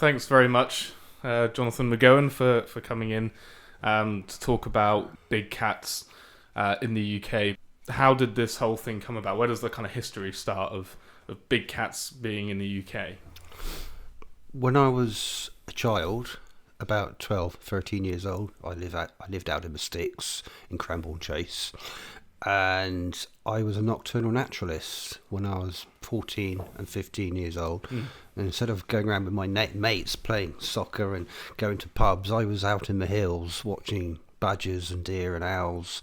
thanks very much, Jonathan McGowan, for coming in to talk about big cats in the UK. How did this whole thing come about? Where does the kind of history start of big cats being in the UK? When I was a child, about 12, 13 years old, I lived out in the sticks in Cranbourne Chase, and I was a nocturnal naturalist when I was 14 and 15 years old. And instead of going around with my mates playing soccer and going to pubs, I was out in the hills watching badgers and deer and owls,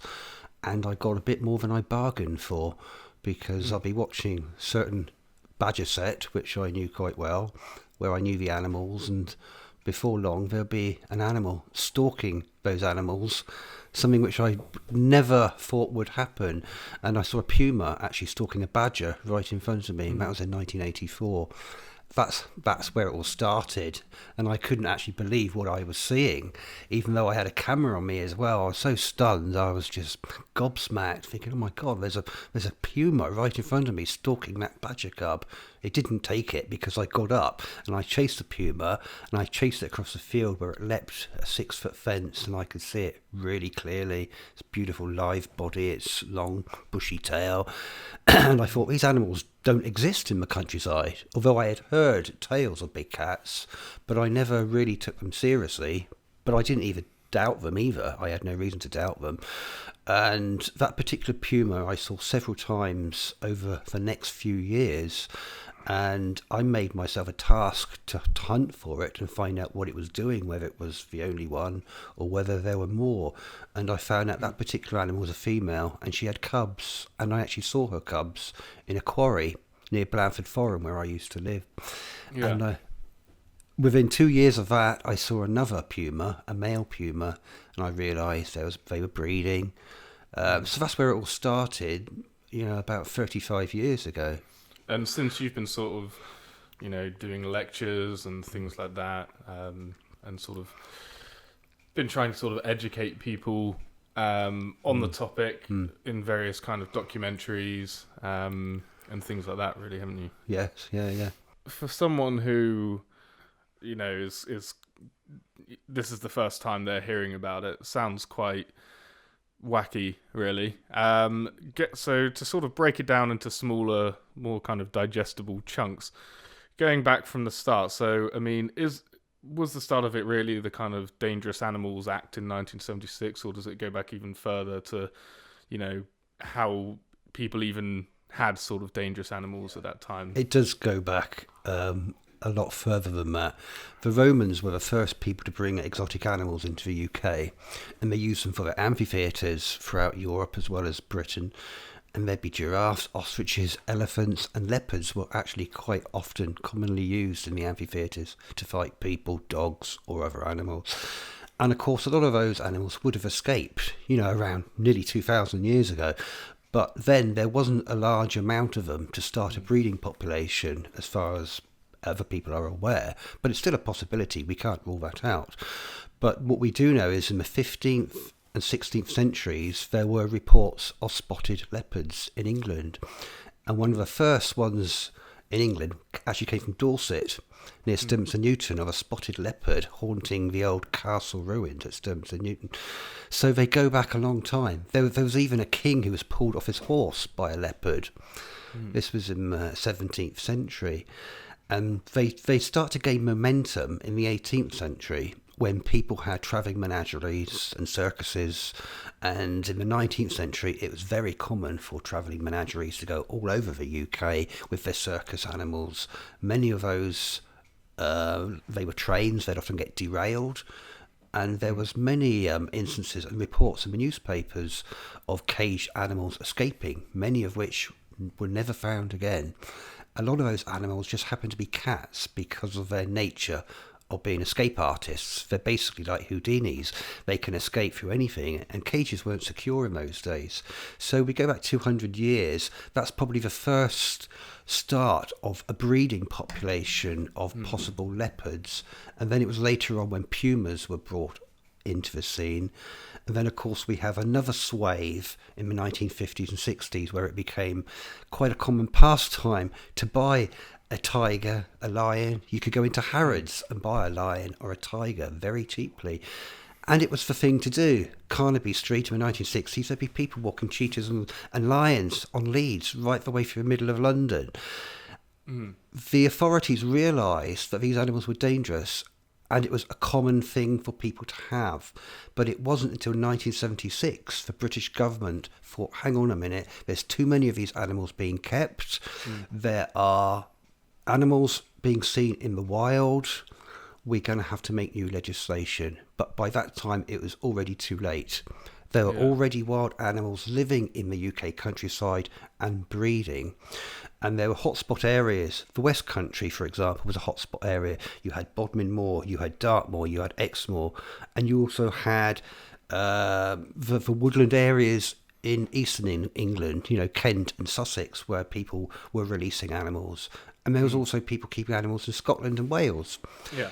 and I got a bit more than I bargained for, because I'd be watching certain badger set, which I knew quite well, where I knew the animals, and before long there'll be an animal stalking those animals, something which I never thought would happen. And I saw a puma actually stalking a badger right in front of me, and that was in 1984. That's where it all started, and I couldn't actually believe what I was seeing, even though I had a camera on me as well. I was so stunned, I was just gobsmacked, thinking, oh my god, there's a puma right in front of me stalking that badger cub. It didn't take it, because I got up and I chased the puma, and I chased it across the field where it leapt a 6-foot fence, and I could see it really clearly. It's a beautiful live body, its long bushy tail. And I thought, these animals don't exist in the countryside, although I had heard tales of big cats, but I never really took them seriously. But I didn't even doubt them either. I had no reason to doubt them. And that particular puma I saw several times over the next few years, and I made myself a task to hunt for it and find out what it was doing, whether it was the only one or whether there were more. And I found out that particular animal was a female, and she had cubs, and I actually saw her cubs in a quarry near Blandford Forum where I used to live. Yeah. And within 2 years of that, I saw another puma, a male puma, and I realised they were breeding. So that's where it all started, about 35 years ago. And since you've been sort of, doing lectures and things like that, and sort of been trying to sort of educate people on the topic in various kind of documentaries and things like that, really, haven't you? Yes, yeah. For someone who, is this is the first time they're hearing about it, sounds quite wacky, really. So to sort of break it down into smaller, more kind of digestible chunks, going back from the start. So, I mean, was the start of it really the kind of Dangerous Animals Act in 1976, or does it go back even further to, how people even had sort of dangerous animals at that time? It does go back a lot further than that. The Romans were the first people to bring exotic animals into the UK, and they used them for their amphitheatres throughout Europe as well as Britain. And there'd be giraffes, ostriches, elephants, and leopards were actually quite often commonly used in the amphitheatres to fight people, dogs, or other animals. And of course, a lot of those animals would have escaped, around nearly 2,000 years ago. But then there wasn't a large amount of them to start a breeding population, as far as other people are aware, but it's still a possibility. We can't rule that out. But what we do know is in the 15th and 16th centuries, there were reports of spotted leopards in England. And one of the first ones in England actually came from Dorset, near Sturminster Newton, of a spotted leopard haunting the old castle ruins at Sturminster Newton. So they go back a long time. There was even a king who was pulled off his horse by a leopard. This was in the 17th century. And they start to gain momentum in the 18th century, when people had travelling menageries and circuses. And in the 19th century, it was very common for travelling menageries to go all over the UK with their circus animals. Many of those, they were trains, they'd often get derailed. And there was many instances and reports in the newspapers of caged animals escaping, many of which were never found again. A lot of those animals just happen to be cats because of their nature of being escape artists. They're basically like Houdinis. They can escape through anything, and cages weren't secure in those days. So we go back 200 years. That's probably the first start of a breeding population of possible leopards. And then it was later on when pumas were brought into the scene. And then, of course, we have another swathe in the 1950s and 60s where it became quite a common pastime to buy a tiger, a lion. You could go into Harrods and buy a lion or a tiger very cheaply. And it was the thing to do. Carnaby Street in the 1960s, there'd be people walking cheetahs and lions on leads right the way through the middle of London. The authorities realised that these animals were dangerous, and it was a common thing for people to have. But it wasn't until 1976 the British government thought, hang on a minute, there's too many of these animals being kept. There are animals being seen in the wild. We're going to have to make new legislation. But by that time, it was already too late. There were already wild animals living in the UK countryside and breeding. And there were hotspot areas. The West Country, for example, was a hotspot area. You had Bodmin Moor, you had Dartmoor, you had Exmoor, and you also had the woodland areas in eastern England, Kent and Sussex, where people were releasing animals. And there was also people keeping animals in Scotland and Wales. Yeah.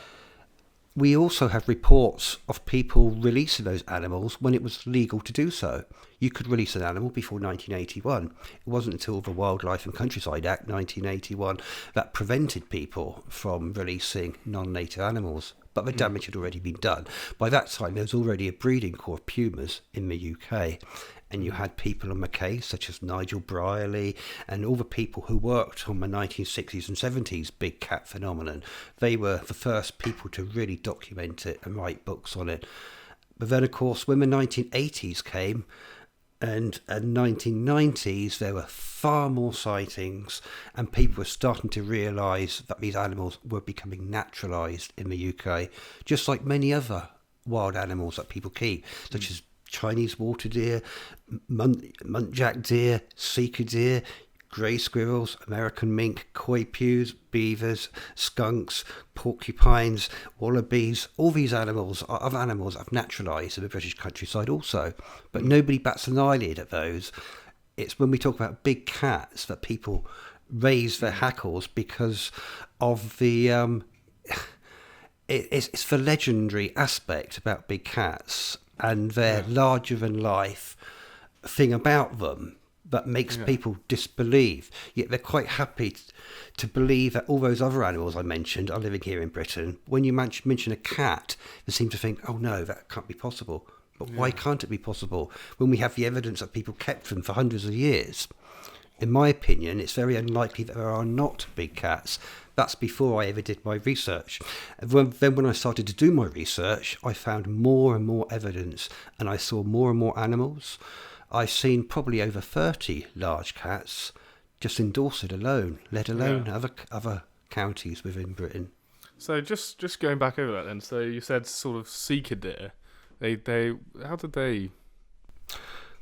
We also have reports of people releasing those animals when it was legal to do so. You could release an animal before 1981. It wasn't until the Wildlife and Countryside Act 1981 that prevented people from releasing non-native animals. But the damage had already been done. By that time, there was already a breeding corps of pumas in the UK. And you had people on the case, such as Nigel Brierley, and all the people who worked on the 1960s and 70s big cat phenomenon. They were the first people to really document it and write books on it. But then, of course, when the 1980s came, and 1990s, there were far more sightings, and people were starting to realise that these animals were becoming naturalised in the UK, just like many other wild animals that people keep, such as Chinese water deer, muntjac deer, sika deer, grey squirrels, American mink, coypus, beavers, skunks, porcupines, wallabies. All these animals are other animals that have naturalised in the British countryside also. But nobody bats an eyelid at those. It's when we talk about big cats that people raise their hackles because of the... it's the legendary aspect about big cats and their larger-than-life thing about them that makes people disbelieve. Yet they're quite happy to believe that all those other animals I mentioned are living here in Britain. When you mention a cat, they seem to think, oh no, that can't be possible. But why can't it be possible when we have the evidence that people kept them for hundreds of years? In my opinion, it's very unlikely that there are not big cats. That's before I ever did my research. Then when I started to do my research, I found more and more evidence, and I saw more and more animals. I've seen probably over 30 large cats just in Dorset alone, let alone other counties within Britain. So just going back over that then, so you said sort of sika deer. They how did they...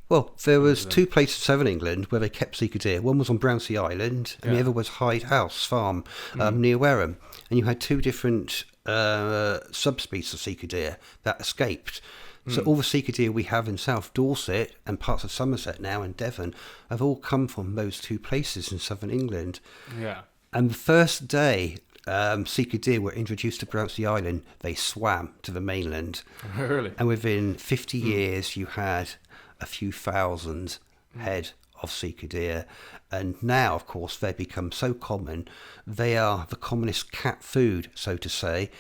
Well, there was two places in southern England where they kept sika deer. One was on Brownsea Island, and the other was Hyde House Farm near Wareham. And you had two different subspecies of sika deer that escaped. So all the sika deer we have in South Dorset and parts of Somerset now and Devon have all come from those two places in southern England. Yeah. And the first day sika deer were introduced to Brownsea Island, they swam to the mainland. Really? And within 50 years, you had a few thousand head of sika deer, and now of course they've become so common, they are the commonest cat food, so to say,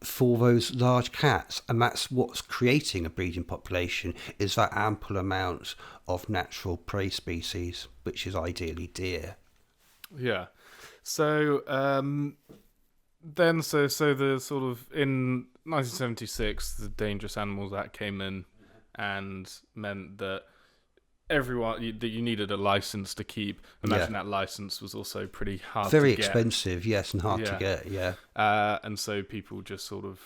for those large cats, and that's what's creating a breeding population, is that ample amount of natural prey species, which is ideally deer. Yeah. So then so the sort of in 1976 the Dangerous Animals Act came in and meant that that you needed a license to keep. Imagine that license was also pretty hard to get. Very expensive, yes, and hard to get, and so people just sort of...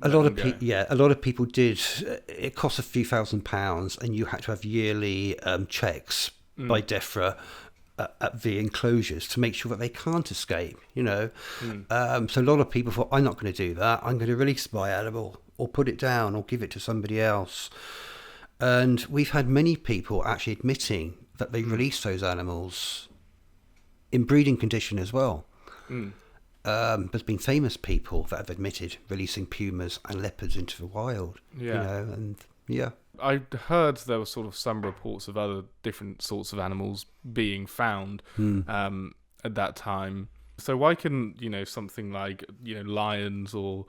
a lot of people did. It cost a few £1,000s, and you had to have yearly checks by DEFRA at the enclosures to make sure that they can't escape, So a lot of people thought, I'm not going to do that. I'm going to release my animal or put it down or give it to somebody else. And we've had many people actually admitting that they released those animals in breeding condition as well. There's been famous people that have admitted releasing pumas and leopards into the wild. I heard there were sort of some reports of other different sorts of animals being found at that time. So why can something like lions or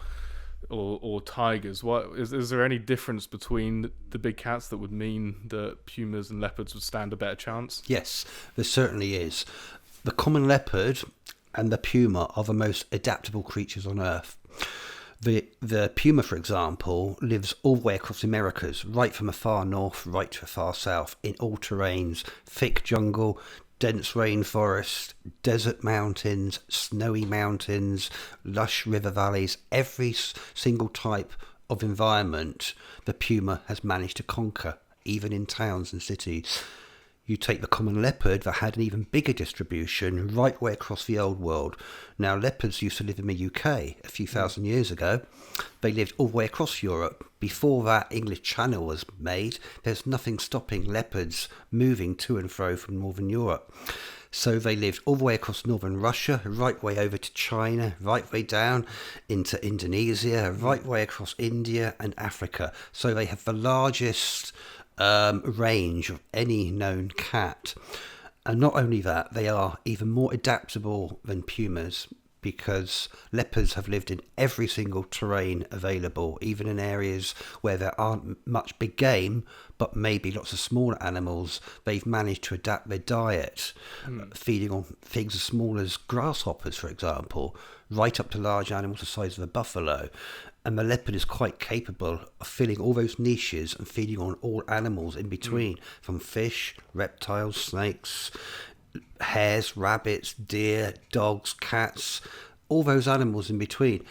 tigers? What is there any difference between the big cats that would mean that pumas and leopards would stand a better chance? Yes, there certainly is. The common leopard and the puma are the most adaptable creatures on Earth. The puma, for example, lives all the way across the Americas, right from the far north right to the far south, in all terrains, thick jungle, dense rainforest, desert mountains, snowy mountains, lush river valleys. Every single type of environment the puma has managed to conquer, even in towns and cities. You take the common leopard that had an even bigger distribution right way across the old world. Now, leopards used to live in the UK a few thousand years ago. They lived all the way across Europe. Before that English Channel was made, there's nothing stopping leopards moving to and fro from Northern Europe. So they lived all the way across northern Russia, right way over to China, right way down into Indonesia, right way across India and Africa. So they have the largest range of any known cat. And not only that, they are even more adaptable than pumas, because leopards have lived in every single terrain available, even in areas where there aren't much big game, but maybe lots of smaller animals. They've managed to adapt their diet, feeding on things as small as grasshoppers, for example, right up to large animals the size of a buffalo. And the leopard is quite capable of filling all those niches and feeding on all animals in between, from fish, reptiles, snakes, hares, rabbits, deer, dogs, cats, all those animals in between.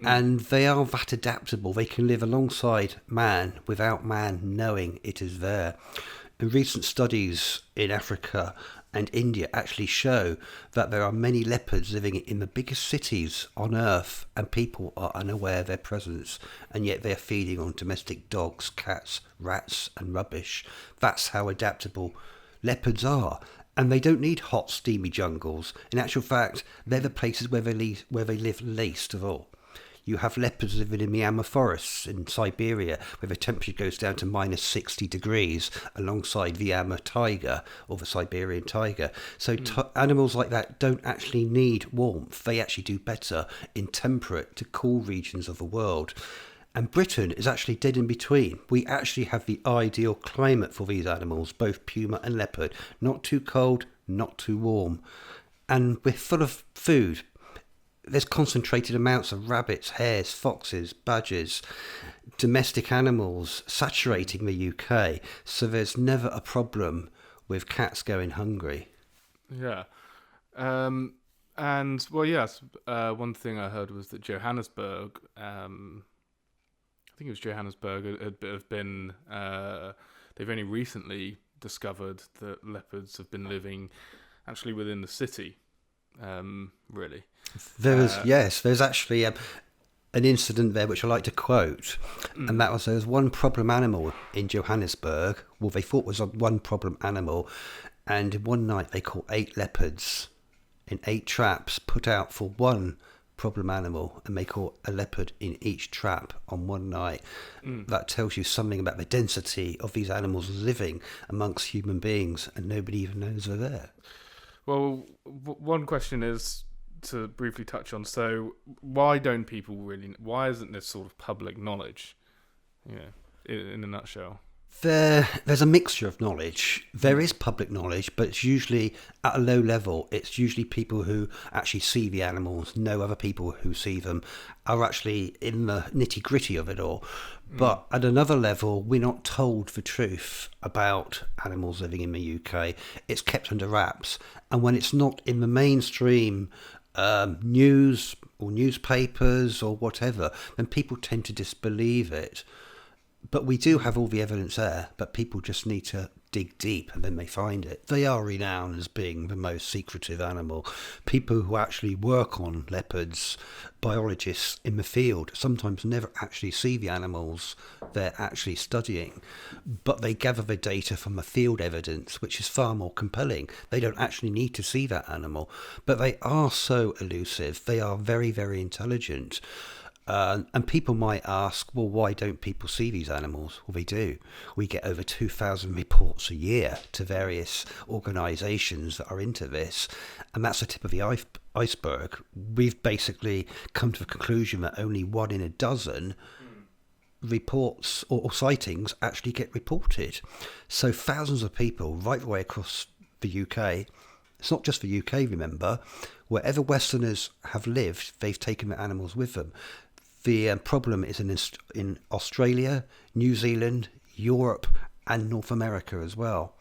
And they are that adaptable. They can live alongside man without man knowing it is there. And recent studies in Africa and India actually show that there are many leopards living in the biggest cities on Earth, and people are unaware of their presence, and yet they're feeding on domestic dogs, cats, rats and rubbish. That's how adaptable leopards are. And they don't need hot, steamy jungles. In actual fact, they're the places where they live least of all. You have leopards living in Myanmar forests in Siberia, where the temperature goes down to minus 60 degrees, alongside the Myanmar tiger or the Siberian tiger. So animals like that don't actually need warmth. They actually do better in temperate to cool regions of the world. And Britain is actually dead in between. We actually have the ideal climate for these animals, both puma and leopard. Not too cold, not too warm. And we're full of food. There's concentrated amounts of rabbits, hares, foxes, badgers, domestic animals saturating the UK. So there's never a problem with cats going hungry. Yeah. And, well, yes, one thing I heard was that Johannesburg, I think it was Johannesburg, had been, they've only recently discovered that leopards have been living actually within the city, really. There's actually an incident there which I like to quote, and that was there was one problem animal in Johannesburg. Well, they thought was one problem animal, and in one night they caught 8 leopards in 8 traps put out for one problem animal, and they caught a leopard in each trap on one night. That tells you something about the density of these animals living amongst human beings, and nobody even knows they're there. Well, one question is to briefly touch on. So, why don't people really? Why isn't this sort of public knowledge? In a nutshell. There's a mixture of knowledge. There is public knowledge, but it's usually at a low level. It's usually people who actually see the animals, know other people who see them, are actually in the nitty-gritty of it all. But at another level, we're not told the truth about animals living in the UK. It's kept under wraps. And when it's not in the mainstream news or newspapers or whatever, then people tend to disbelieve it. But we do have all the evidence there, but people just need to dig deep and then they find it. They are renowned as being the most secretive animal. People who actually work on leopards, biologists in the field, sometimes never actually see the animals they're actually studying, but they gather the data from the field evidence, which is far more compelling. They don't actually need to see that animal, but they are so elusive. They are very, very intelligent. And people might ask, well, why don't people see these animals? Well, they do. We get over 2,000 reports a year to various organisations that are into this, and that's the tip of the iceberg. We've basically come to the conclusion that only 1 in a dozen reports or sightings actually get reported. So thousands of people right the way across the UK. It's not just the UK, remember. Wherever Westerners have lived, they've taken the animals with them. The problem is in Australia, New Zealand, Europe, and North America as well.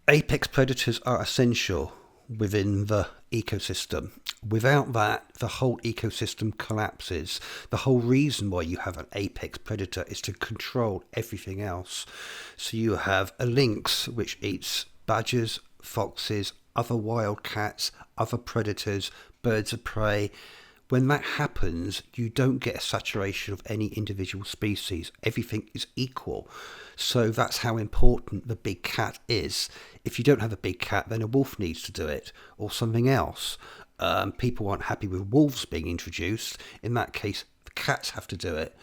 Apex predators are essential within the ecosystem. Without that, the whole ecosystem collapses. The whole reason why you have an apex predator is to control everything else. So you have a lynx which eats badgers, foxes, other wild cats, other predators, birds of prey. When that happens, you don't get a saturation of any individual species. Everything is equal. So that's how important the big cat is. If you don't have a big cat, then a wolf needs to do it, or something else. People aren't happy with wolves being introduced. In that case, the cats have to do it.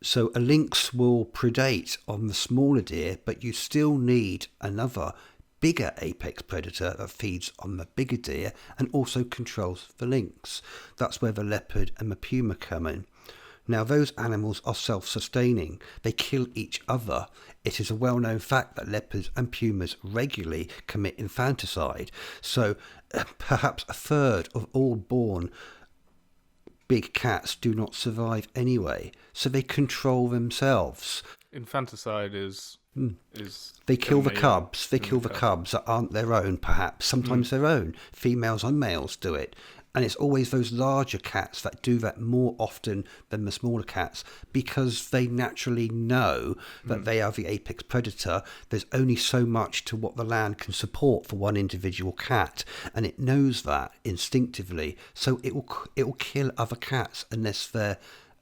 So a lynx will predate on the smaller deer, but you still need another bigger apex predator that feeds on the bigger deer and also controls the lynx. That's where the leopard and the puma come in. Now, those animals are self-sustaining. They kill each other. It is a well-known fact that leopards and pumas regularly commit infanticide. So perhaps a third of all born big cats do not survive anyway. So they control themselves. Infanticide is they kill the cubs. They kill the cubs that aren't their own, perhaps. Sometimes their own. Females and males do it. And it's always those larger cats that do that more often than the smaller cats, because they naturally know that they are the apex predator. There's only so much to what the land can support for one individual cat, and it knows that instinctively. So it will kill other cats unless they're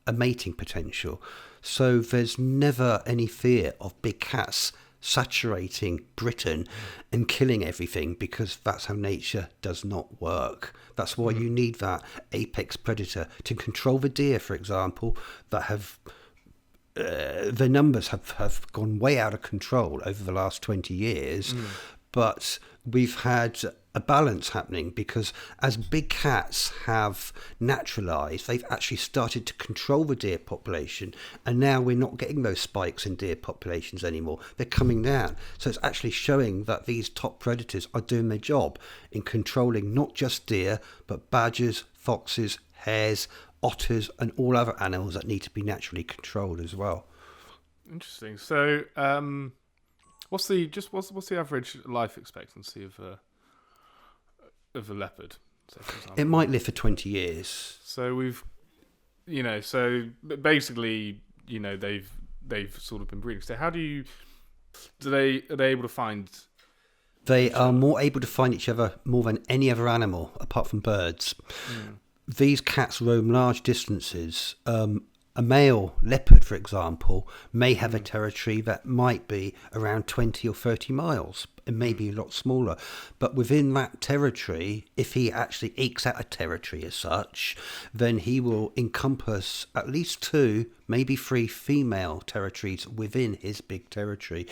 a mating potential. So there's never any fear of big cats saturating Britain and killing everything, because that's how nature does not work. That's why you need that apex predator to control the deer, for example, that have their numbers have gone way out of control over the last 20 years. But we've had a balance happening, because as big cats have naturalised, they've actually started to control the deer population, and now we're not getting those spikes in deer populations anymore. They're coming down. So it's actually showing that these top predators are doing their job in controlling not just deer, but badgers, foxes, hares, otters, and all other animals that need to be naturally controlled as well. Interesting. So what's the average life expectancy of a leopard, say, for example? It might live for 20 years. So we've, so basically, they've sort of been breeding. So are they able to find? They are more able to find each other more than any other animal apart from birds. These cats roam large distances. A male leopard, for example, may have a territory that might be around 20 or 30 miles. It may be a lot smaller. But within that territory, if he actually ekes out a territory as such, then he will encompass at least 2, maybe 3 female territories within his big territory.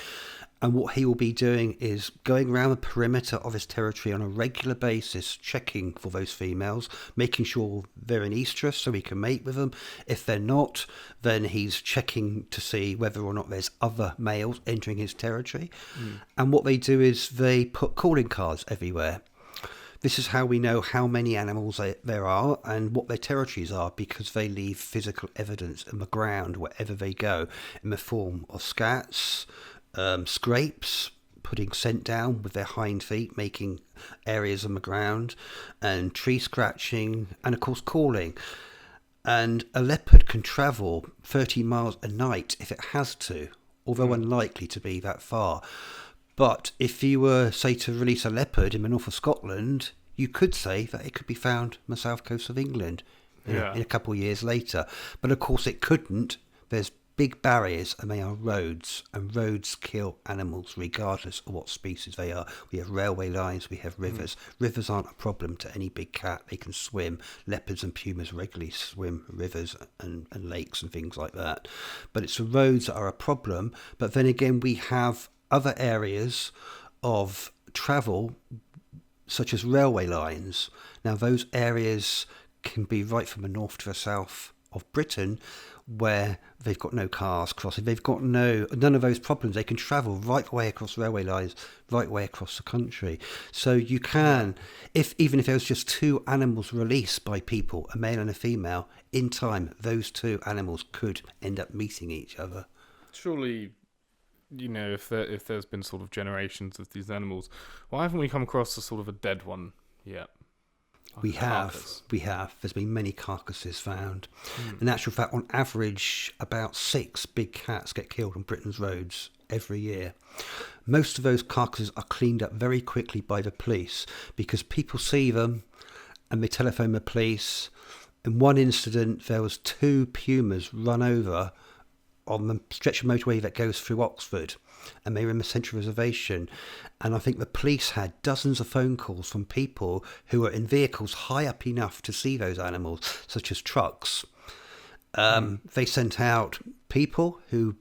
And what he will be doing is going around the perimeter of his territory on a regular basis, checking for those females, making sure they're in estrus so he can mate with them. If they're not, then he's checking to see whether or not there's other males entering his territory. And what they do is they put calling cards everywhere. This is how we know how many animals there are and what their territories are, because they leave physical evidence in the ground wherever they go, in the form of scats, scrapes, putting scent down with their hind feet, making areas on the ground, and tree scratching, and of course calling. And a leopard can travel 30 miles a night if it has to, although unlikely to be that far. But if you were, say, to release a leopard in the north of Scotland, you could say that it could be found on the south coast of England in a couple of years later. But of course it couldn't. There's big barriers, and they are roads, and roads kill animals regardless of what species they are. We have railway lines, we have rivers. Rivers aren't a problem to any big cat. They can swim. Leopards and pumas regularly swim rivers and lakes and things like that. But it's the roads that are a problem. But then again, we have other areas of travel, such as railway lines. Now, those areas can be right from the north to the south of Britain, where they've got no cars crossing. They've got none of those problems. They can travel right away across railway lines, right way across the country. So you can, even if there was just two animals released by people, a male and a female, in time, those two animals could end up meeting each other. Surely, if there's been sort of generations of these animals, why haven't we come across a sort of a dead one yet? We have. There's been many carcasses found. In actual fact, on average, about 6 big cats get killed on Britain's roads every year. Most of those carcasses are cleaned up very quickly by the police because people see them and they telephone the police. In one incident, there was 2 pumas run over on the stretch of motorway that goes through Oxford, and they were in the central reservation. And I think the police had dozens of phone calls from people who were in vehicles high up enough to see those animals, such as trucks. They sent out people who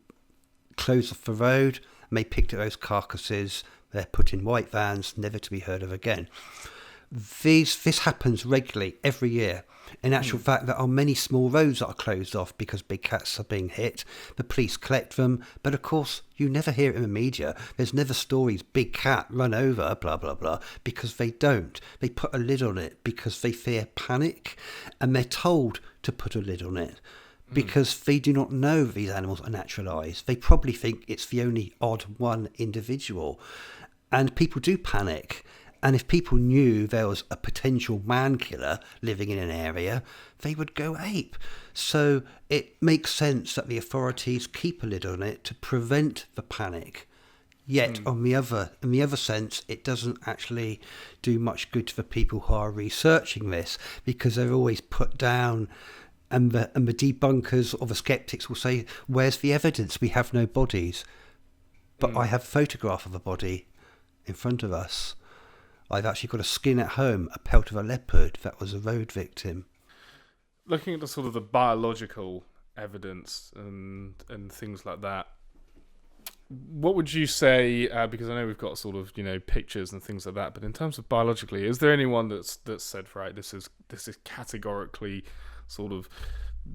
closed off the road, and they picked up those carcasses. They're put in white vans, never to be heard of again. This happens regularly every year. In actual fact, there are many small roads that are closed off because big cats are being hit. The police collect them, but of course, you never hear it in the media. There's never stories, big cat run over, blah, blah, blah, because they don't. They put a lid on it because they fear panic, and they're told to put a lid on it because they do not know these animals are naturalised. They probably think it's the only odd one individual, and people do panic. And if people knew there was a potential man killer living in an area, they would go ape. So it makes sense that the authorities keep a lid on it to prevent the panic. Yet, in the other sense, it doesn't actually do much good to the people who are researching this, because they're always put down, and the debunkers or the skeptics will say, "Where's the evidence? We have no bodies." But I have a photograph of a body in front of us. I've actually got a skin at home, a pelt of a leopard that was a road victim. Looking at the sort of the biological evidence and things like that, what would you say? Because I know we've got sort of pictures and things like that, but in terms of biologically, is there anyone that's said, right, this is categorically sort of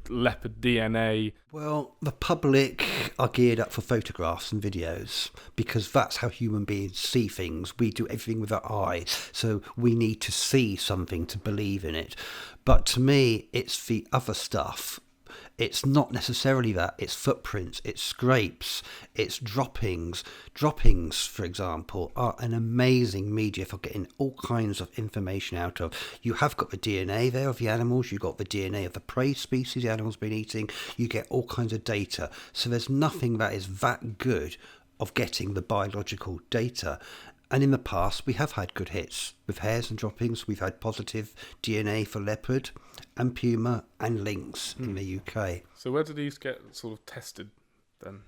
leopard DNA? Well, the public are geared up for photographs and videos because that's how human beings see things. We do everything with our eyes, so we need to see something to believe in it. But to me, it's the other stuff. It's not necessarily that. It's footprints, it's scrapes, it's droppings. Droppings, for example, are an amazing media for getting all kinds of information out of. You have got the DNA there of the animals, you've got the DNA of the prey species the animal's been eating, you get all kinds of data. So there's nothing that is that good of getting the biological data. And in the past, we have had good hits with hares and droppings. We've had positive DNA for leopard and puma and lynx in the UK. So where do these get sort of tested then?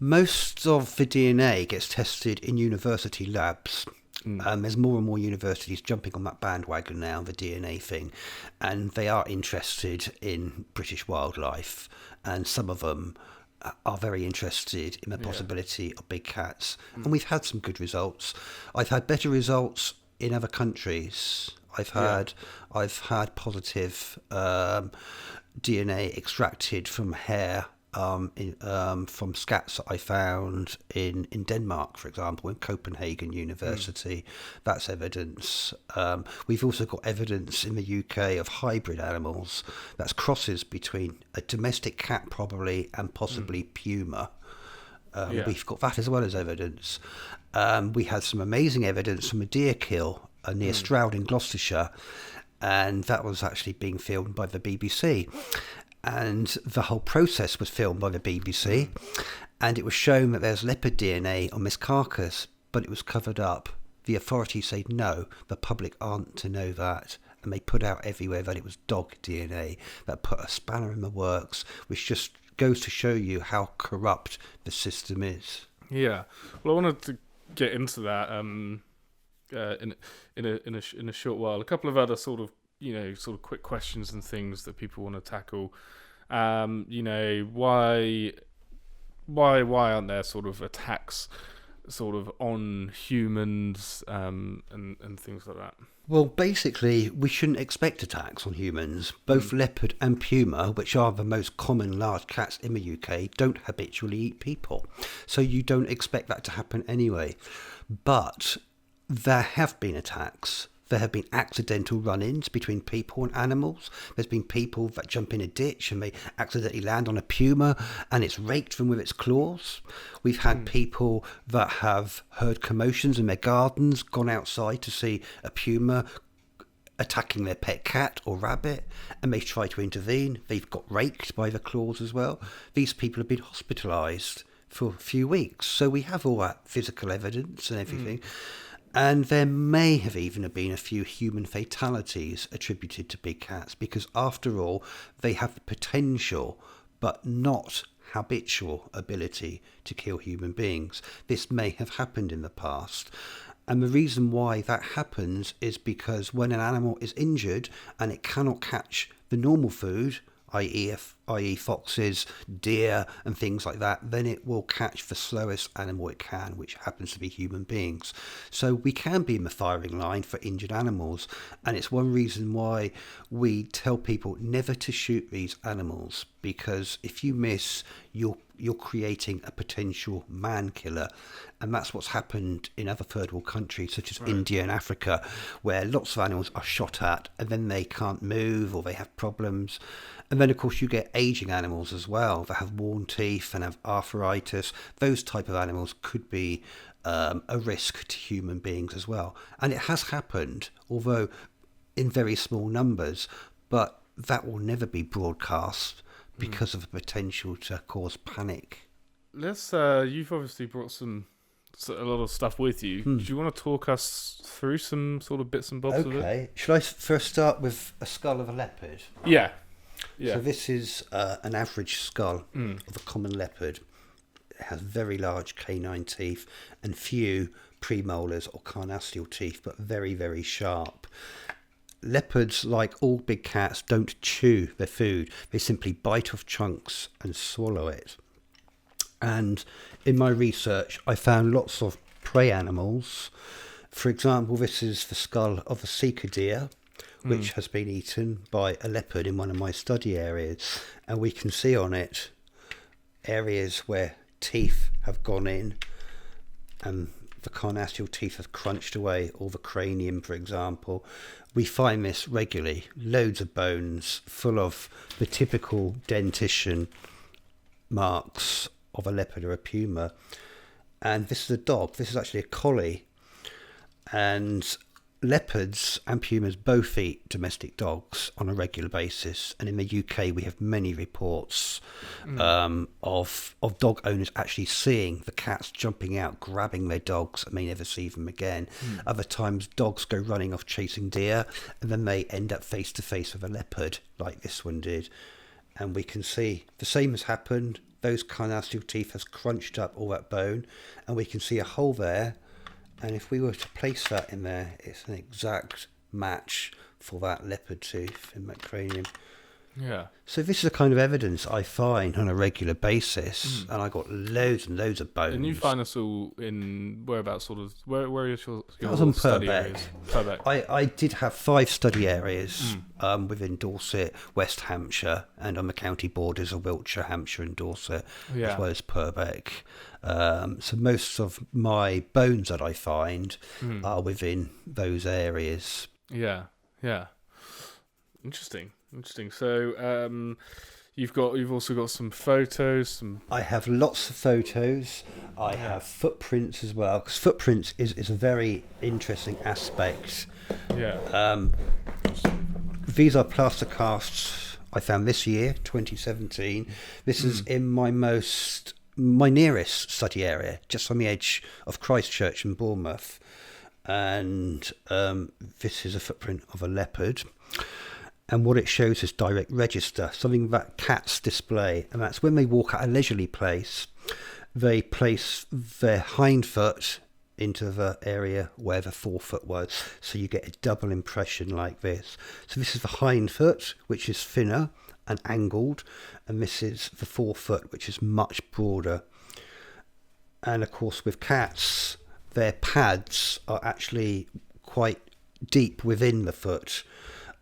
Most of the DNA gets tested in university labs. There's more and more universities jumping on that bandwagon now, the DNA thing. And they are interested in British wildlife. And some of them are very interested in the possibility of big cats. And we've had some good results. I've had better results in other countries. I've had positive DNA extracted from hair from scats that I found in Denmark, for example, in Copenhagen University. That's evidence. We've also got evidence in the UK of hybrid animals. That's crosses between a domestic cat probably and possibly puma. We've got that as well as evidence. We had some amazing evidence from a deer kill near Stroud in Gloucestershire, and that was actually being filmed by the BBC. And the whole process was filmed by the BBC, and it was shown that there's leopard DNA on this carcass, but it was covered up. The authorities said no, the public aren't to know that, and they put out everywhere that it was dog DNA. That put a spanner in the works, which just goes to show you how corrupt the system is. Yeah. Well, I wanted to get into that in a short while. A couple of other sort of quick questions and things that people want to tackle. Why aren't there sort of attacks sort of on humans and things like that? Well, basically, we shouldn't expect attacks on humans. Both leopard and puma, which are the most common large cats in the UK, don't habitually eat people. So you don't expect that to happen anyway. But there have been attacks. There have been accidental run-ins between people and animals. There's been people that jump in a ditch and they accidentally land on a puma and it's raked them with its claws. We've had people that have heard commotions in their gardens, gone outside to see a puma attacking their pet cat or rabbit, and they try to intervene. They've got raked by the claws as well. These people have been hospitalised for a few weeks. So we have all that physical evidence and everything. And there may have even been a few human fatalities attributed to big cats because, after all, they have the potential but not habitual ability to kill human beings. This may have happened in the past. And the reason why that happens is because when an animal is injured and it cannot catch the normal food, i.e. foxes, deer and things like that, then it will catch the slowest animal it can, which happens to be human beings. So we can be in the firing line for injured animals, and it's one reason why we tell people never to shoot these animals, because if you miss, you're creating a potential man killer. And that's what's happened in other third world countries such as India and Africa, where lots of animals are shot at and then they can't move or they have problems. And then, of course, you get aging animals as well that have worn teeth and have arthritis. Those type of animals could be a risk to human beings as well. And it has happened, although in very small numbers, but that will never be broadcast because of the potential to cause panic. You've obviously brought a lot of stuff with you. Do you want to talk us through some sort of bits and bobs of it? Okay. Should I first start with a skull of a leopard? Yeah. So this is an average skull of a common leopard. It has very large canine teeth and few premolars or carnassial teeth, but very, very sharp. Leopards, like all big cats, don't chew their food. They simply bite off chunks and swallow it. And in my research, I found lots of prey animals. For example, this is the skull of a sika deer, which has been eaten by a leopard in one of my study areas. And we can see on it areas where teeth have gone in and the carnassial teeth have crunched away, or the cranium, for example. We find this regularly, loads of bones full of the typical dentition marks of a leopard or a puma. And this is a dog. This is actually a collie. And leopards and pumas both eat domestic dogs on a regular basis. And in the UK, we have many reports of dog owners actually seeing the cats jumping out, grabbing their dogs, and they never see them again. Other times, dogs go running off chasing deer, and then they end up face to face with a leopard, like this one did. And we can see the same has happened. Those carnassial teeth has crunched up all that bone, and we can see a hole there. And if we were to place that in there, it's an exact match for that leopard tooth in that cranium. Yeah. So this is the kind of evidence I find on a regular basis, and I got loads and loads of bones. And you find us all in whereabouts, sort of where are your I was on study Purbeck. areas? Purbeck. I did have 5 study areas within Dorset, West Hampshire, and on the county borders of Wiltshire, Hampshire and Dorset, as well as Purbeck. So most of my bones that I find are within those areas. Yeah. Interesting. So you've also got some photos. I have lots of photos. I have footprints as well, because footprints is a very interesting aspect. Yeah. These are plaster casts I found this year, 2017. This is in my nearest study area, just on the edge of Christchurch and Bournemouth. And this is a footprint of a leopard. And what it shows is direct register, something that cats display. And that's when they walk at a leisurely pace, they place their hind foot into the area where the forefoot was. So you get a double impression like this. So this is the hind foot, which is thinner and angled. And this is the forefoot, which is much broader. And of course with cats, their pads are actually quite deep within the foot.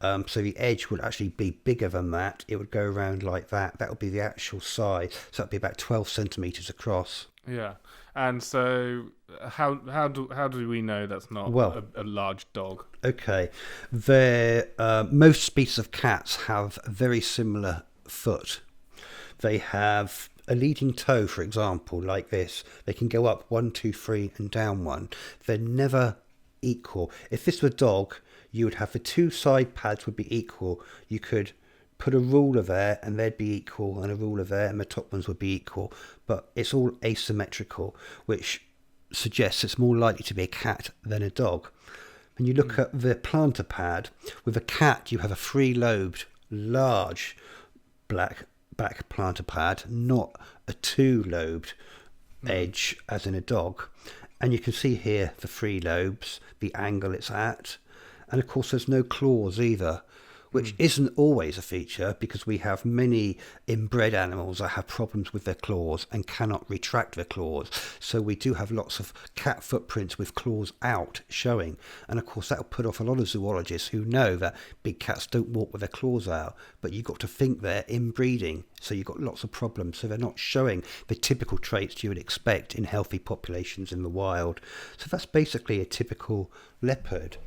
So the edge would actually be bigger than that. It would go around like that. That would be the actual size. So that'd be about 12 centimetres across. Yeah. And so how do we know that's not a large dog? Okay. Most species of cats have a very similar foot. They have a leading toe, for example, like this. They can go up 1, 2, 3 and down 1. They're never equal. If this were a dog, you would have the two side pads would be equal. You could put a ruler there and they'd be equal, and a ruler there and the top ones would be equal. But it's all asymmetrical, which suggests it's more likely to be a cat than a dog. When you look at the plantar pad, with a cat you have a three-lobed, large black back plantar pad, not a two-lobed edge as in a dog. And you can see here the three lobes, the angle it's at. And of course there's no claws either, which isn't always a feature, because we have many inbred animals that have problems with their claws and cannot retract their claws. So we do have lots of cat footprints with claws out showing. And of course that'll put off a lot of zoologists who know that big cats don't walk with their claws out. But you've got to think they're inbreeding, so you've got lots of problems. So they're not showing the typical traits you would expect in healthy populations in the wild. So that's basically a typical leopard.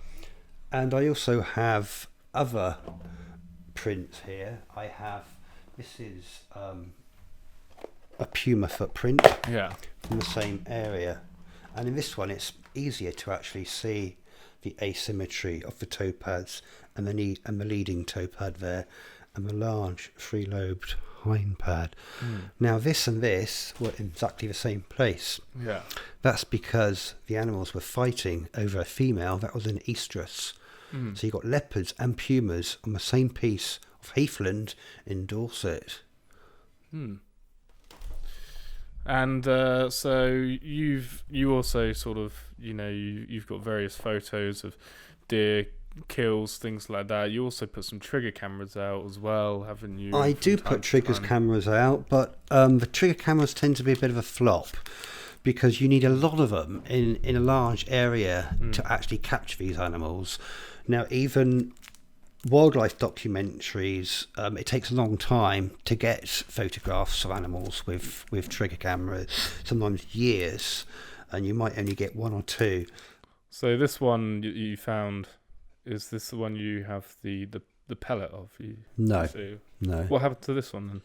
And I also have other prints here. This is a Puma footprint from the same area, and in this one it's easier to actually see the asymmetry of the toe pads and the leading toe pad there, and the large three-lobed hind pad. Now this and this were in exactly the same place. That's because the animals were fighting over a female that was an estrus. So you've got leopards and pumas on the same piece of heathland in Dorset. And so you also sort of, you've got various photos of deer kills, things like that. You also put some trigger cameras out as well, haven't you? I do put cameras out, but the trigger cameras tend to be a bit of a flop, because you need a lot of them in a large area to actually capture these animals. Now, even wildlife documentaries, it takes a long time to get photographs of animals with trigger cameras, sometimes years, and you might only get one or two. So this one you found, is this the one you have the pellet of? No. No. What happened to this one then?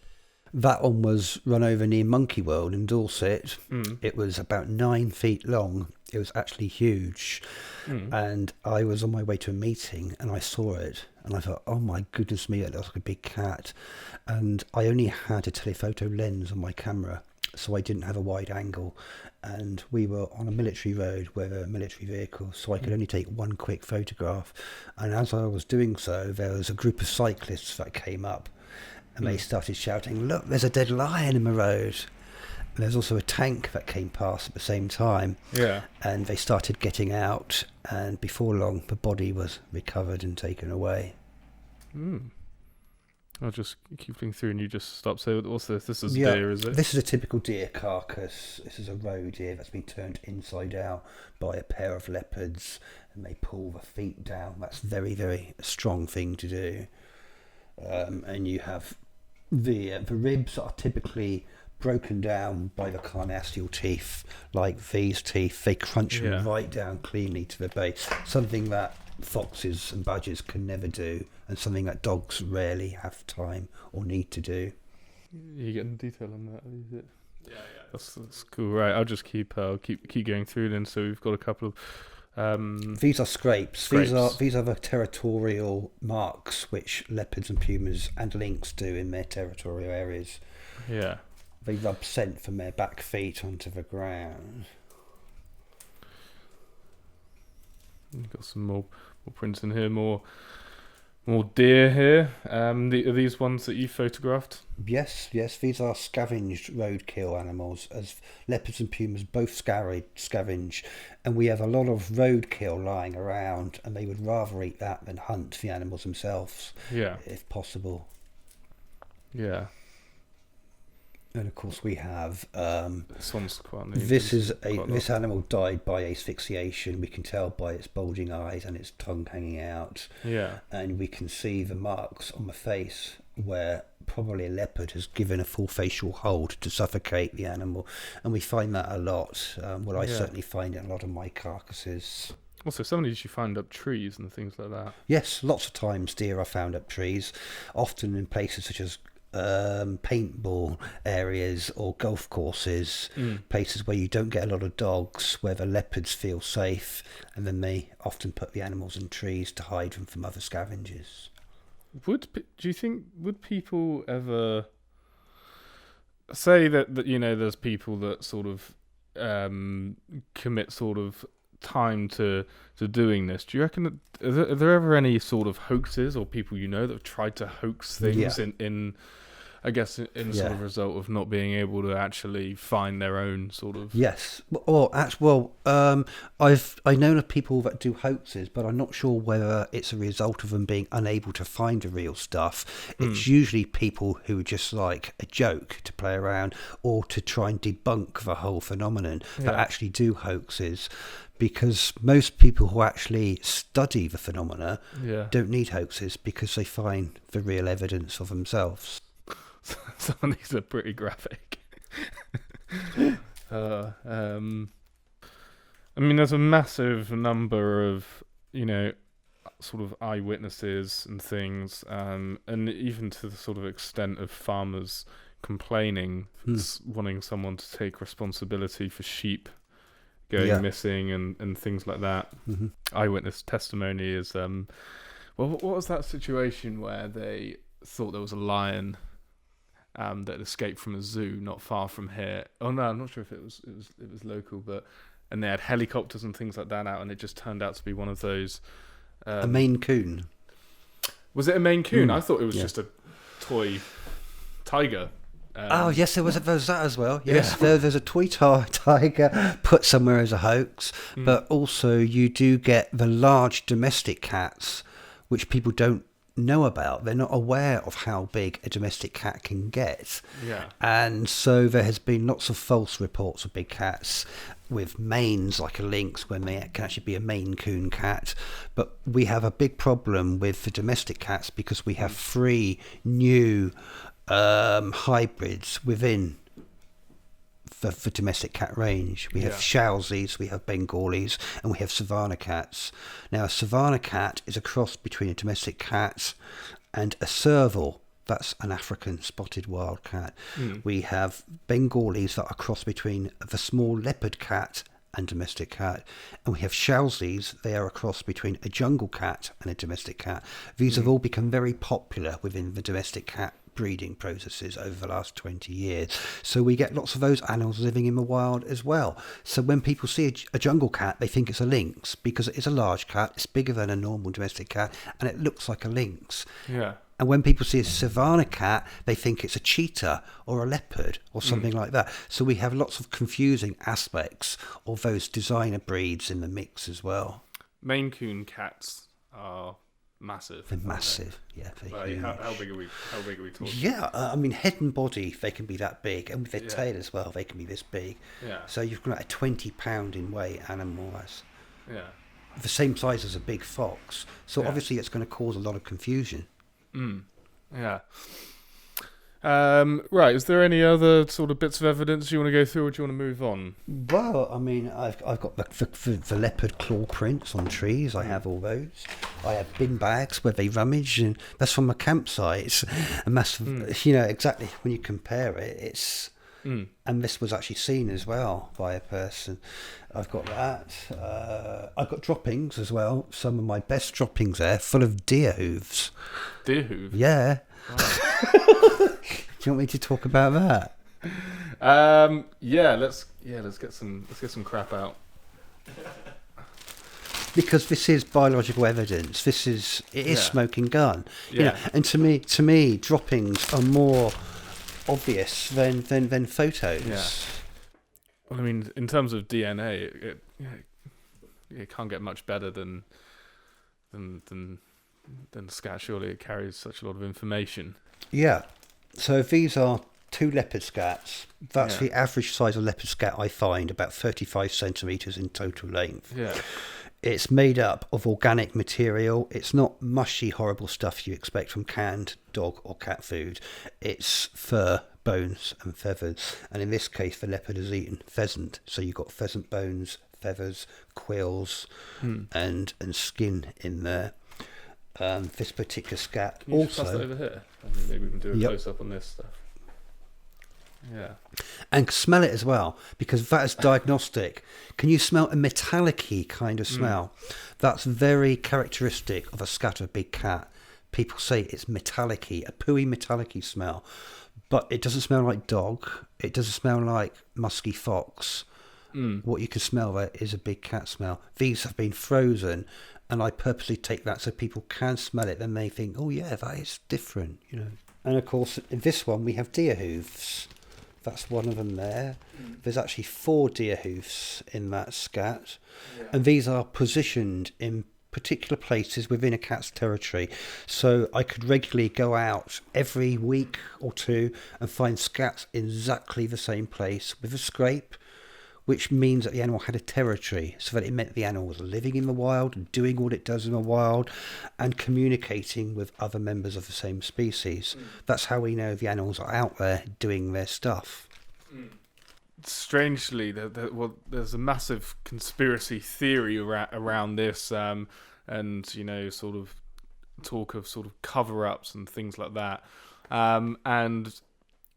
That one was run over near Monkey World in Dorset. It was about 9 feet long. It was actually huge. And I was on my way to a meeting and I saw it and I thought, oh my goodness me, it looks like a big cat. And I only had a telephoto lens on my camera, so I didn't have a wide angle. And we were on a military road where there were military vehicles, so I could only take one quick photograph. And as I was doing so, there was a group of cyclists that came up. And they started shouting, look, there's a dead lion in the road. And there's also a tank that came past at the same time. And they started getting out. And before long, the body was recovered and taken away. I'll just keep looking through and you just stop. So what's this? This is deer, is it? This is a typical deer carcass. This is a roe deer that's been turned inside out by a pair of leopards. And they pull the feet down. That's very, very strong thing to do. And you have the ribs are typically broken down by the carnassial teeth, like these teeth. They crunch them right down cleanly to the base, something that foxes and badgers can never do, and something that dogs rarely have time or need to do. You getting detail on that, is it? Yeah. That's cool. Right, I'll just keep going through then. So we've got a couple of these are scrapes. These are the territorial marks which leopards and pumas and lynx do in their territorial areas. They rub scent from their back feet onto the ground. You've got some more prints in here, more more deer here. Are these ones that you photographed? Yes, these are scavenged roadkill animals, as leopards and pumas both scavenge, and we have a lot of roadkill lying around, and they would rather eat that than hunt the animals themselves, Yeah. if possible. Yeah. And of course we have This one's quite neat. this animal died by asphyxiation. We can tell by its bulging eyes and its tongue hanging out. Yeah. And we can see the marks on the face where probably a leopard has given a full facial hold to suffocate the animal, and we find that a lot. I certainly find it in a lot of my carcasses. Also, some of these you find up trees and things like that. Yes, lots of times deer are found up trees, often in places such as paintball areas or golf courses, places where you don't get a lot of dogs, where the leopards feel safe, and then they often put the animals in trees to hide them from other scavengers. Do you think, would people ever say that there's people that sort of commit sort of time to doing this? Do you reckon that, are there ever any sort of hoaxes or people that have tried to hoax things in I guess in sort of result of not being able to actually find their own sort of... Yes. I've known of people that do hoaxes, but I'm not sure whether it's a result of them being unable to find the real stuff. It's usually people who just like a joke to play around or to try and debunk the whole phenomenon that actually do hoaxes. Because most people who actually study the phenomena don't need hoaxes because they find the real evidence of themselves. Some of these are pretty graphic. I mean, there's a massive number of, sort of eyewitnesses and things, and even to the sort of extent of farmers complaining, wanting someone to take responsibility for sheep going missing and things like that. Eyewitness testimony is what was that situation where they thought there was a lion that escaped from a zoo not far from here? Oh no, I'm not sure if it was local, and they had helicopters and things like that out, and it just turned out to be one of those a Maine Coon. Was it a Maine Coon? I thought it was just a toy tiger. Yes, there was that as well. Yes, there's a toy tiger put somewhere as a hoax, but also you do get the large domestic cats, which people don't know about. They're not aware of how big a domestic cat can get. And so there has been lots of false reports of big cats with manes like a lynx when they can actually be a Maine Coon cat. But we have a big problem with the domestic cats because we have 3 new hybrids within the domestic cat range. We have Shausies, we have Bengalis, and we have Savannah cats. Now, a Savannah cat is a cross between a domestic cat and a serval. That's an African spotted wild cat. We have Bengalis that are a cross between the small leopard cat and domestic cat. And we have Shausies, they are a cross between a jungle cat and a domestic cat. These have all become very popular within the domestic cat breeding processes over the last 20 years. So we get lots of those animals living in the wild as well. So when people see a jungle cat, they think it's a lynx because it is a large cat, it's bigger than a normal domestic cat, and it looks like a lynx. And when people see a savannah cat, they think it's a cheetah or a leopard or something like that. So we have lots of confusing aspects of those designer breeds in the mix as well. Maine Coon cats are massive. They're massive, yeah. How big are we talking? Yeah, I mean, head and body, they can be that big, and with their tail as well, they can be this big. So you've got a 20-pound in weight animal that's the same size as a big fox. So obviously it's going to cause a lot of confusion. Right, is there any other sort of bits of evidence you want to go through, or do you want to move on? Well, I mean, I've got the leopard claw prints on trees. I have all those. I have bin bags where they rummage, and that's from my campsites. And that's exactly when you compare it, it's and this was actually seen as well by a person. I've got that. I've got droppings as well. Some of my best droppings there, full of deer hooves. Deer hooves? Yeah. Wow. Do you want me to talk about that? Let's get some crap out. because this is biological evidence. It is Yeah. smoking gun. You know, Yeah. and to me, droppings are more obvious than photos. Yeah. Well, I mean, in terms of DNA, it can't get much better than scat. Surely it carries such a lot of information. Yeah. So if these are 2 leopard scats, that's Yeah. the average size of leopard scat I find, about 35 centimetres in total length. Yeah. It's made up of organic material. It's not mushy, horrible stuff you expect from canned dog or cat food. It's fur, bones and feathers. And in this case, the leopard has eaten pheasant. So you've got pheasant bones, feathers, quills and skin in there. This particular scat Can you just pass that also... over here? I mean, maybe we can do a Yep. close-up on this stuff. Yeah. And smell it as well, because that is diagnostic. Can you smell a metallic-y kind of smell? That's very characteristic of a scat of a big cat. People say it's metallic-y, a pooey metallic-y smell. But it doesn't smell like dog. It doesn't smell like musky fox. What you can smell there is a big cat smell. These have been frozen, and I purposely take that so people can smell it. Then they think, oh yeah, that is different, you know. And of course, in this one we have deer hoofs. That's one of them there. There's actually 4 deer hoofs in that scat, and these are positioned in particular places within a cat's territory. So I could regularly go out every week or 2 and find scats in exactly the same place with a scrape, which means that the animal had a territory, so that it meant the animal was living in the wild, doing what it does in the wild, and communicating with other members of the same species. That's how we know the animals are out there doing their stuff. Strangely, there's a massive conspiracy theory around this, and sort of talk of sort of cover-ups and things like that, and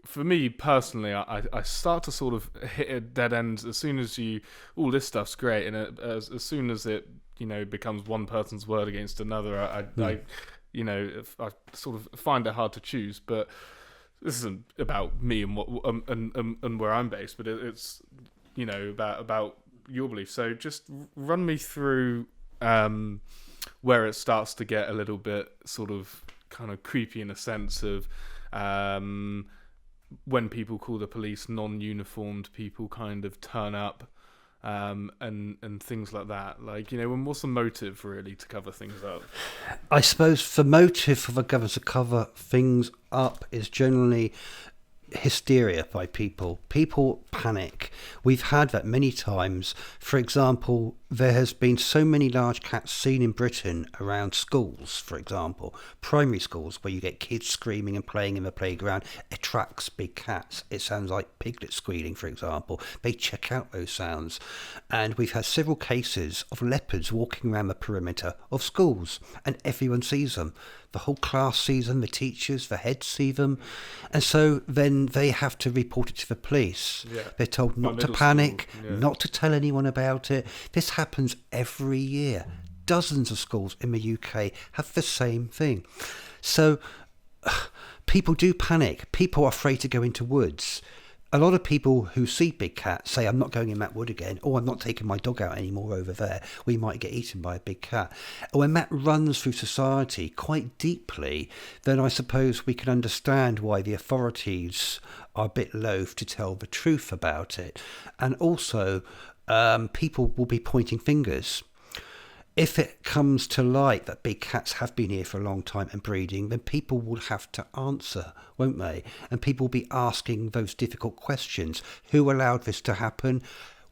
for me personally, I start to sort of hit a dead end as soon as all this stuff's great, and as soon as it becomes one person's word against another, I sort of find it hard to choose. But this isn't about me and what and where I'm based, but it's about your belief. So just run me through where it starts to get a little bit sort of kind of creepy in a sense of when people call the police, non-uniformed people kind of turn up, and things like that. Like, what's the motive really to cover things up? I suppose the motive for the government to cover things up is generally hysteria by people. People panic. We've had that many times. For example, there has been so many large cats seen in Britain around schools, for example, primary schools, where you get kids screaming and playing in the playground. Attracts big cats. It sounds like piglets squealing, for example. They check out those sounds. And we've had several cases of leopards walking around the perimeter of schools, and everyone sees them. The whole class sees them, the teachers, the heads see them. And so then they have to report it to the police. Yeah. They're told not to panic, not to tell anyone about it. This happens every year. Dozens of schools in the UK have the same thing. So people do panic. People are afraid to go into woods. A lot of people who see big cats say, I'm not going in that wood again, or I'm not taking my dog out anymore over there. We might get eaten by a big cat. And when that runs through society quite deeply, then I suppose we can understand why the authorities are a bit loath to tell the truth about it. And also, people will be pointing fingers. If it comes to light that big cats have been here for a long time and breeding, then people will have to answer, won't they? And people will be asking those difficult questions. Who allowed this to happen?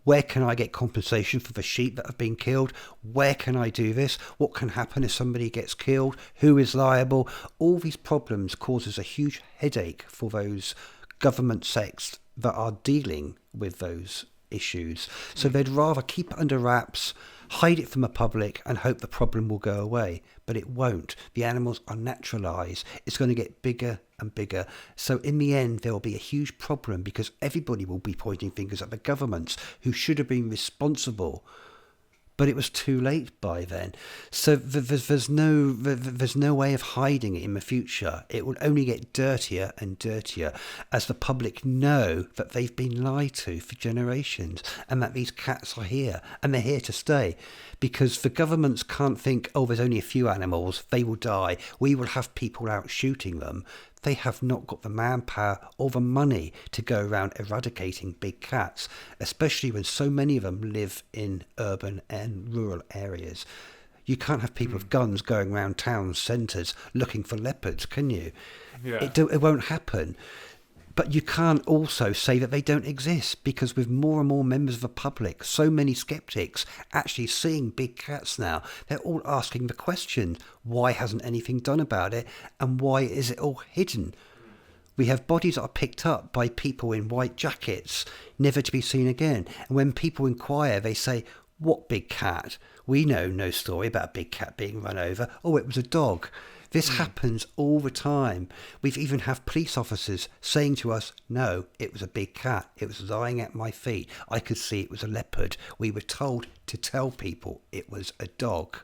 Where can I get compensation for the sheep that have been killed? Where can I do this? What can happen if somebody gets killed? Who is liable? All these problems causes a huge headache for those government sects that are dealing with those issues. So they'd rather keep it under wraps, hide it from the public, and hope the problem will go away. But it won't. The animals are naturalised. It's going to get bigger and bigger. So in the end, there will be a huge problem because everybody will be pointing fingers at the governments who should have been responsible but it was too late by then. So there's no way of hiding it in the future. It will only get dirtier and dirtier as the public know that they've been lied to for generations, and that these cats are here and they're here to stay. Because the governments can't think, oh, there's only a few animals, they will die, we will have people out shooting them. They have not got the manpower or the money to go around eradicating big cats, especially when so many of them live in urban and rural areas. You can't have people with guns going around town centres looking for leopards, can you? Yeah. It won't happen. But you can't also say that they don't exist, because with more and more members of the public, so many skeptics actually seeing big cats now, they're all asking the question, why hasn't anything done about it, and why is it all hidden? We have bodies that are picked up by people in white jackets, never to be seen again. And when people inquire, they say, what big cat? We know no story about a big cat being run over. Oh, it was a dog. This happens all the time. We've even had police officers saying to us, no, it was a big cat. It was lying at my feet. I could see it was a leopard. We were told to tell people it was a dog.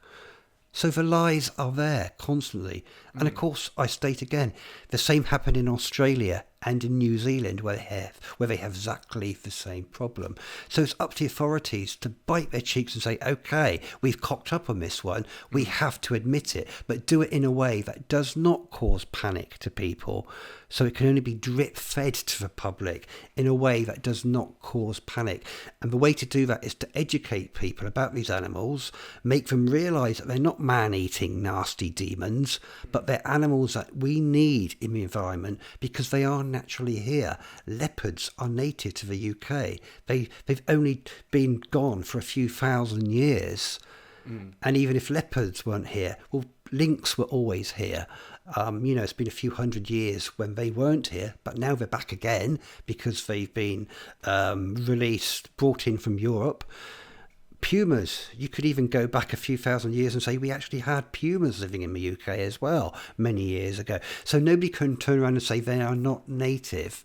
So the lies are there constantly. And of course, I state again, the same happened in Australia and in New Zealand, where they have exactly the same problem. So it's up to the authorities to bite their cheeks and say, okay, we've cocked up on this one, we have to admit it, but do it in a way that does not cause panic to people. So it can only be drip fed to the public in a way that does not cause panic. And the way to do that is to educate people about these animals, make them realise that they're not man-eating nasty demons, but they're animals that we need in the environment because they are naturally here. Leopards are native to the UK. They've only been gone for a few thousand years. And even if leopards weren't here, well, lynx were always here. It's been a few hundred years when they weren't here, but now they're back again because they've been brought in from Europe. Pumas, you could even go back a few thousand years and say we actually had pumas living in the UK as well many years ago. So nobody can turn around and say they are not native.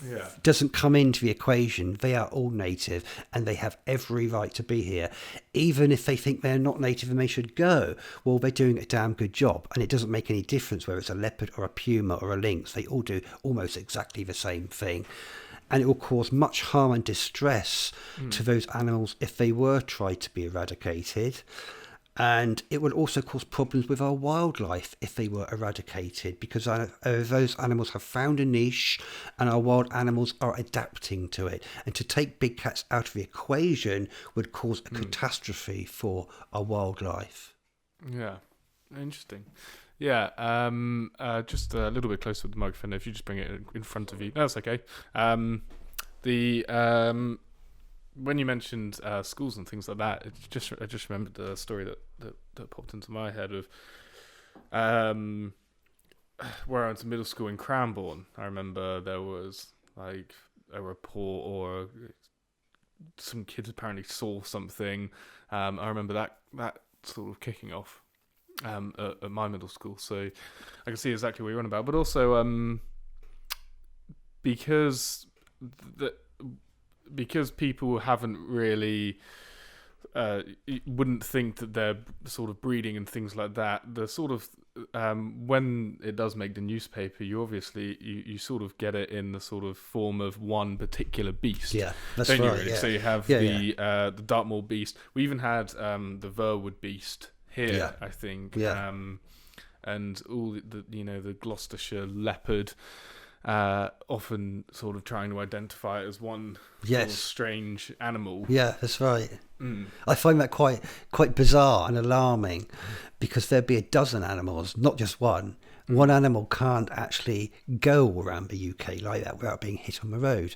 Yeah. Doesn't come into the equation. They are all native and they have every right to be here. Even if they think they're not native and they should go, well, they're doing a damn good job, and it doesn't make any difference whether it's a leopard or a puma or a lynx. They all do almost exactly the same thing. And it will cause much harm and distress to those animals if they were tried to be eradicated. And it would also cause problems with our wildlife if they were eradicated, because those animals have found a niche and our wild animals are adapting to it. And to take big cats out of the equation would cause a catastrophe for our wildlife. Yeah, interesting. Yeah, just a little bit closer with the microphone. If you just bring it in front of you, that's okay. When you mentioned schools and things like that, I just remembered the story that popped into my head of where I went to middle school in Cranbourne. I remember there was like a report or some kids apparently saw something. I remember that sort of kicking off at my middle school, so I can see exactly what you're on about. But also because people haven't really wouldn't think that they're sort of breeding and things like that, the sort of when it does make the newspaper, you obviously you sort of get it in the sort of form of one particular beast. Yeah, that's don't right. You really? Yeah. So you have the Dartmoor beast. We even had the Verwood beast here, I think. Yeah. And all the Gloucestershire leopard. Often sort of trying to identify it as one sort of strange animal. Yeah, that's right. I find that quite bizarre and alarming, because there'd be a dozen animals, not just one. One animal can't actually go around the UK like that without being hit on the road.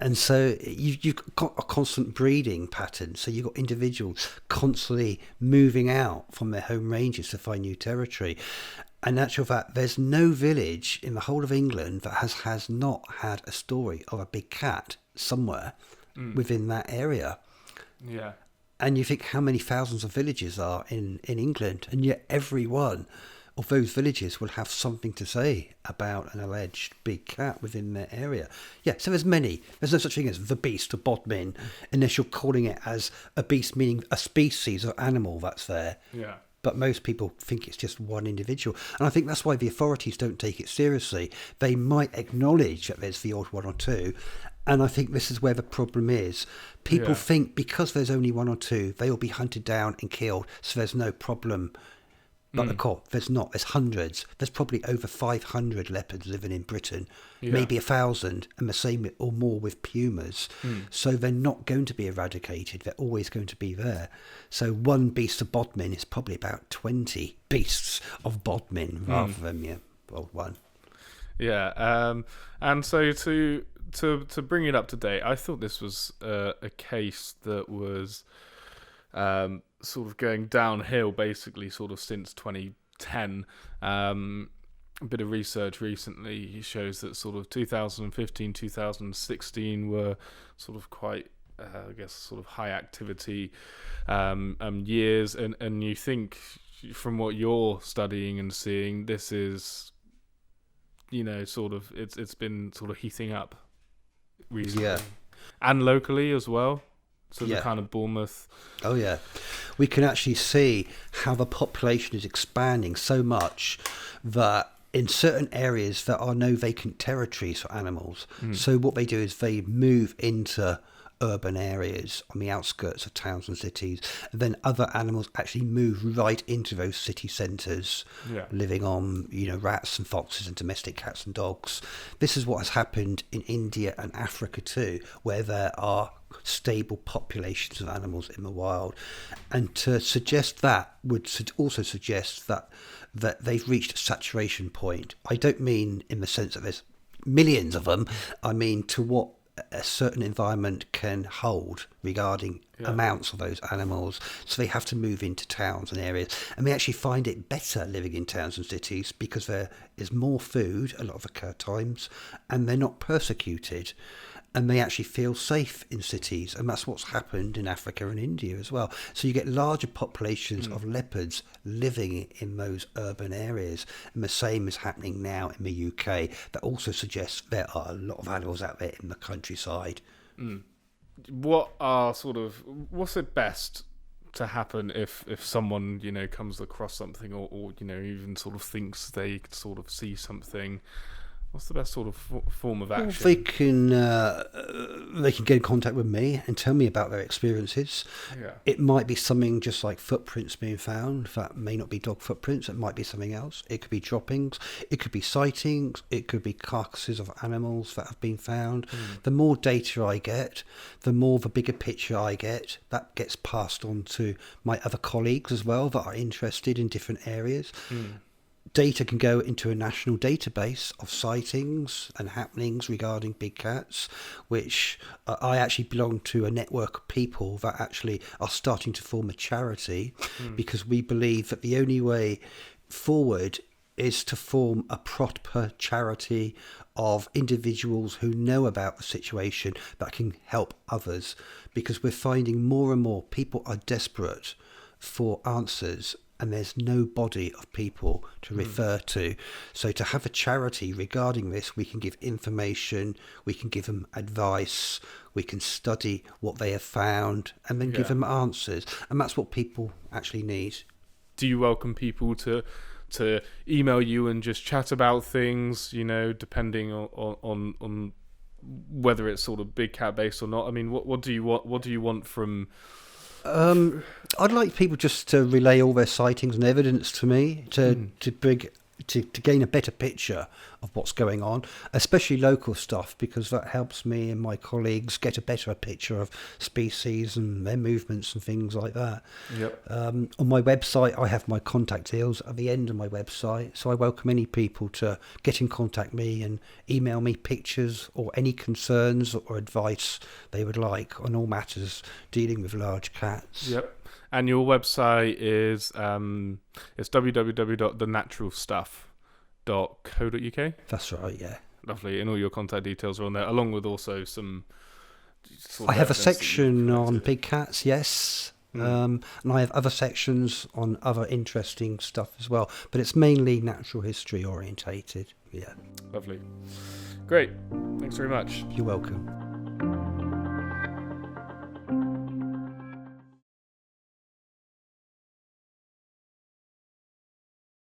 And so you've got a constant breeding pattern. So you've got individuals constantly moving out from their home ranges to find new territory. And in actual fact, there's no village in the whole of England that has not had a story of a big cat somewhere within that area. Yeah. And you think how many thousands of villages are in England, and yet every one of those villages will have something to say about an alleged big cat within their area. Yeah, so there's many. There's no such thing as the beast of Bodmin unless you're calling it as a beast, meaning a species or animal that's there. Yeah. But most people think it's just one individual. And I think that's why the authorities don't take it seriously. They might acknowledge that there's the odd one or two. And I think this is where the problem is. People think because there's only one or two, they will be hunted down and killed, so there's no problem. But of course, there's not. There's hundreds. There's probably over 500 leopards living in Britain, maybe 1,000, and the same or more with pumas. So they're not going to be eradicated. They're always going to be there. So one beast of Bodmin is probably about 20 beasts of Bodmin rather than one. Yeah. And so to bring it up to date, I thought this was a case that was sort of going downhill basically sort of since 2010. A bit of research recently shows that sort of 2015, 2016 were sort of quite, I guess, sort of high activity years. And you think from what you're studying and seeing, this is, sort of, it's been sort of heating up recently. Yeah. And locally as well. So the Yeah. kind of Bournemouth. Oh, yeah. We can actually see how the population is expanding so much that in certain areas there are no vacant territories for animals. So what they do is they move into urban areas on the outskirts of towns and cities, and then other animals actually move right into those city centres, living on rats and foxes and domestic cats and dogs. This is what has happened in India and Africa too, where there are stable populations of animals in the wild. And to suggest that would also suggest that they've reached a saturation point. I don't mean in the sense that there's millions of them. I mean to what a certain environment can hold regarding amounts of those animals. So they have to move into towns and areas, and they actually find it better living in towns and cities because there is more food a lot of the times, and they're not persecuted, and they actually feel safe in cities. And that's what's happened in Africa and India as well. So you get larger populations of leopards living in those urban areas, and the same is happening now in the UK. That also suggests there are a lot of animals out there in the countryside. What's it best to happen if someone comes across something or even sort of thinks they could sort of see something? What's the best sort of form of action? Well, they can get in contact with me and tell me about their experiences. Yeah. It might be something just like footprints being found. That may not be dog footprints. It might be something else. It could be droppings. It could be sightings. It could be carcasses of animals that have been found. The more data I get, the bigger picture I get. That gets passed on to my other colleagues as well that are interested in different areas. Data can go into a national database of sightings and happenings regarding big cats, which I actually belong to a network of people that actually are starting to form a charity, because we believe that the only way forward is to form a proper charity of individuals who know about the situation that can help others, because we're finding more and more people are desperate for answers, and there's no body of people to refer to. So to have a charity regarding this, we can give information, we can give them advice, we can study what they have found, and then give them answers. And that's what people actually need. Do you welcome people to email you and just chat about things, depending on whether it's sort of big cat based or not? I mean, what do you want from... I'd like people just to relay all their sightings and evidence to me to gain a better picture of what's going on, especially local stuff, because that helps me and my colleagues get a better picture of species and their movements and things like that. On my website, I have my contact details at the end of my website, so I welcome any people to get in contact me and email me pictures or any concerns or advice they would like on all matters dealing with large cats. And your website is it's www.thenaturalstuff.co.uk. That's right, yeah. Lovely, and all your contact details are on there, along with also some... I have a section on big cats, yes. And I have other sections on other interesting stuff as well, but it's mainly natural history orientated. Yeah. Lovely. Great. Thanks very much. You're welcome.